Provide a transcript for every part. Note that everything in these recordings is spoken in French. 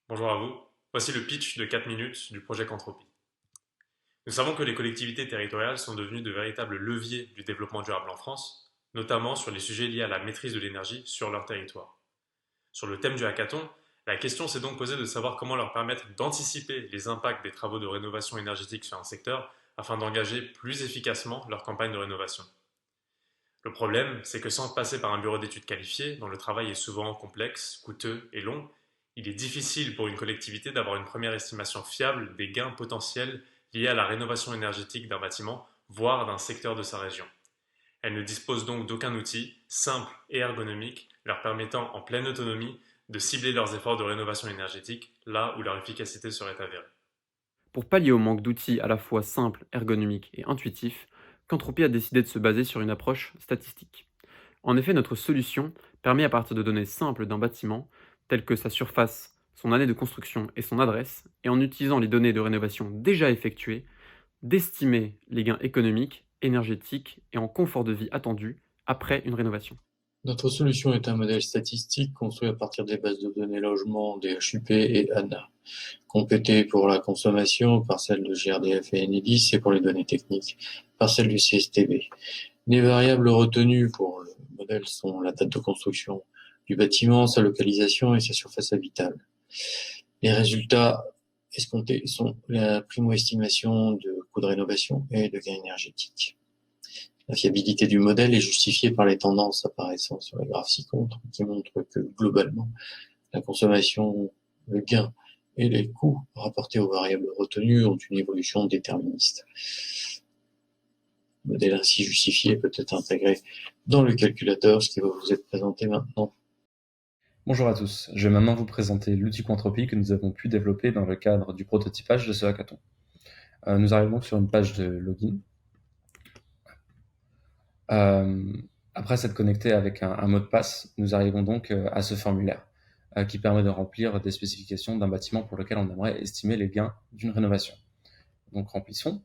Bonjour à vous. Voici le pitch de 4 minutes du projet Quantropie. Nous savons que les collectivités territoriales sont devenues de véritables leviers du développement durable en France, notamment sur les sujets liés à la maîtrise de l'énergie sur leur territoire. Sur le thème du hackathon, la question s'est donc posée de savoir comment leur permettre d'anticiper les impacts des travaux de rénovation énergétique sur un secteur afin d'engager plus efficacement leur campagne de rénovation. Le problème, c'est que sans passer par un bureau d'études qualifié, dont le travail est souvent complexe, coûteux et long, il est difficile pour une collectivité d'avoir une première estimation fiable des gains potentiels liés à la rénovation énergétique d'un bâtiment, voire d'un secteur de sa région. Elle ne dispose donc d'aucun outil, simple et ergonomique, leur permettant en pleine autonomie de cibler leurs efforts de rénovation énergétique là où leur efficacité serait avérée. Pour pallier au manque d'outils à la fois simples, ergonomiques et intuitifs, Quantropy a décidé de se baser sur une approche statistique. En effet, notre solution permet à partir de données simples d'un bâtiment, telles que sa surface, son année de construction et son adresse, et en utilisant les données de rénovation déjà effectuées, d'estimer les gains économiques, énergétiques et en confort de vie attendus après une rénovation. Notre solution est un modèle statistique construit à partir des bases de données logement, DHUP et ANA, complété pour la consommation par celle de GRDF et Enedis et pour les données techniques par celle du CSTB. Les variables retenues pour le modèle sont la date de construction du bâtiment, sa localisation et sa surface habitable. Les résultats escomptés sont la primo-estimation de coûts de rénovation et de gains énergétiques. La fiabilité du modèle est justifiée par les tendances apparaissant sur les graphes ci-contre, qui montrent que, globalement, la consommation, le gain et les coûts rapportés aux variables retenues ont une évolution déterministe. Le modèle ainsi justifié peut être intégré dans le calculateur, ce qui va vous être présenté maintenant. Bonjour à tous, je vais maintenant vous présenter l'outil Quantropy que nous avons pu développer dans le cadre du prototypage de ce hackathon. Nous arrivons donc sur une page de login. Après s'être connecté avec un mot de passe, nous arrivons donc à ce formulaire qui permet de remplir des spécifications d'un bâtiment pour lequel on aimerait estimer les gains d'une rénovation. Donc remplissons.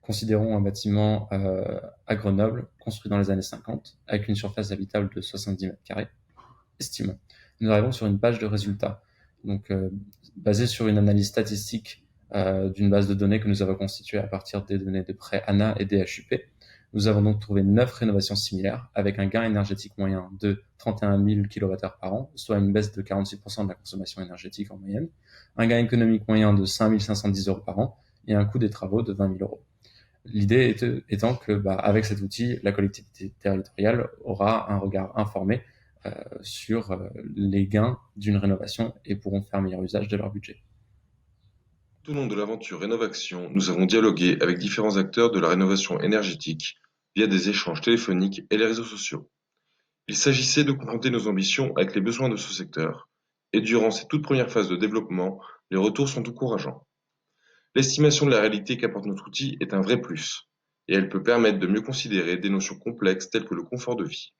Considérons un bâtiment à Grenoble, construit dans les années 50, avec une surface habitable de 70 mètres carrés. Estimons. Nous arrivons sur une page de résultats, donc basée sur une analyse statistique d'une base de données que nous avons constituée à partir des données de prêt ANA et DHUP. Nous avons donc trouvé 9 rénovations similaires avec un gain énergétique moyen de 31 000 kWh par an, soit une baisse de 46% de la consommation énergétique en moyenne, un gain économique moyen de 5 510 euros par an et un coût des travaux de 20 000 euros. L'idée étant que, avec cet outil, la collectivité territoriale aura un regard informé sur les gains d'une rénovation et pourront faire meilleur usage de leur budget. Tout au long de l'aventure Rénovaction, nous avons dialogué avec différents acteurs de la rénovation énergétique via des échanges téléphoniques et les réseaux sociaux. Il s'agissait de confronter nos ambitions avec les besoins de ce secteur, et durant ces toutes premières phases de développement, les retours sont encourageants. L'estimation de la réalité qu'apporte notre outil est un vrai plus, et elle peut permettre de mieux considérer des notions complexes telles que le confort de vie.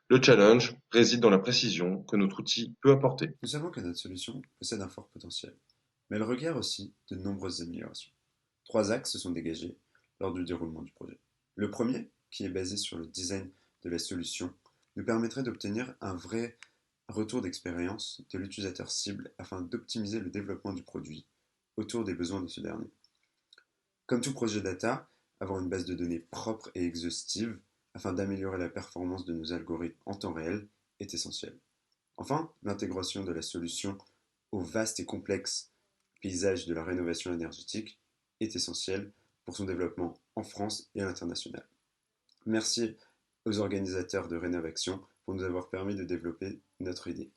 Le challenge réside dans la précision que notre outil peut apporter. Nous savons que notre solution possède un fort potentiel, mais elle requiert aussi de nombreuses améliorations. Trois axes se sont dégagés lors du déroulement du projet. Le premier, qui est basé sur le design de la solution, nous permettrait d'obtenir un vrai retour d'expérience de l'utilisateur cible afin d'optimiser le développement du produit autour des besoins de ce dernier. Comme tout projet data, avoir une base de données propre et exhaustive afin d'améliorer la performance de nos algorithmes en temps réel est essentiel. Enfin, l'intégration de la solution au vaste et complexe paysage de la rénovation énergétique est essentielle pour son développement en France et à l'international. Merci aux organisateurs de Rénovaction pour nous avoir permis de développer notre idée.